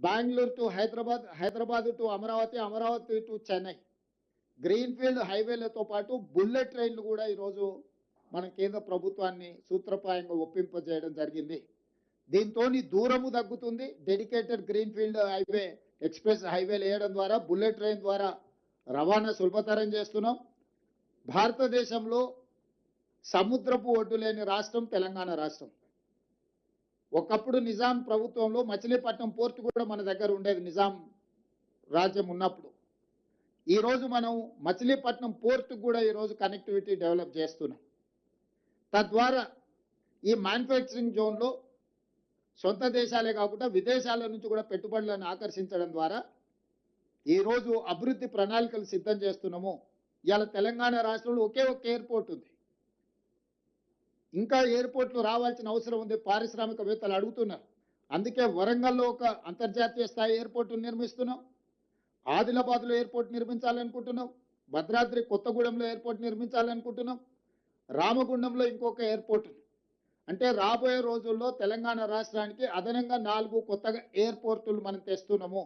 Bengaluru to Hyderabad, Hyderabad to Amaravati, Amaravati to Chennai greenfield హైవేలతో పాటు bullet ట్రైన్లు కూడా ఈరోజు మన కేంద్ర ప్రభుత్వాన్ని సూత్రప్రాయంగా ఒప్పింపజేయడం జరిగింది. దీంతో దూరము తగ్గుతుంది. డెడికేటెడ్ గ్రీన్ఫీల్డ్ హైవే, ఎక్స్ప్రెస్ హైవేలు వేయడం ద్వారా, బుల్లెట్ ట్రైన్ ద్వారా రవాణా సులభతరం చేస్తున్నాం. భారతదేశంలో సముద్రపు ఒడ్డు లేని రాష్ట్రం తెలంగాణ రాష్ట్రం. ఒకప్పుడు నిజాం ప్రభుత్వంలో మచిలీపట్నం పోర్టు కూడా మన దగ్గర ఉండేది, నిజాం రాజ్యం ఉన్నప్పుడు. ఈరోజు మనం మచిలీపట్నం పోర్టు కూడా ఈరోజు కనెక్టివిటీ డెవలప్ చేస్తున్నాం. తద్వారా ఈ మ్యానుఫ్యాక్చరింగ్ జోన్లో సొంత దేశాలే కాకుండా విదేశాల నుంచి కూడా పెట్టుబడులను ఆకర్షించడం ద్వారా ఈరోజు అభివృద్ధి ప్రణాళికలు సిద్ధం చేస్తున్నాము. ఇవాళ తెలంగాణ రాష్ట్రంలో ఒకే ఒక ఎయిర్పోర్ట్ ఉంది. ఇంకా ఎయిర్పోర్ట్లు రావాల్సిన అవసరం ఉంది, పారిశ్రామికవేత్తలు అడుగుతున్నారు. అందుకే వరంగల్లో ఒక అంతర్జాతీయ స్థాయి ఎయిర్పోర్టు నిర్మిస్తున్నాం, ఆదిలాబాద్లో ఎయిర్పోర్ట్ నిర్మించాలనుకుంటున్నాం, భద్రాద్రి కొత్తగూడెంలో ఎయిర్పోర్ట్ నిర్మించాలనుకుంటున్నాం, రామగుండంలో ఇంకొక ఎయిర్పోర్ట్. అంటే రాబోయే రోజుల్లో తెలంగాణ రాష్ట్రానికి అదనంగా 4 కొత్తగా ఎయిర్పోర్టులు మనం తెస్తున్నాము.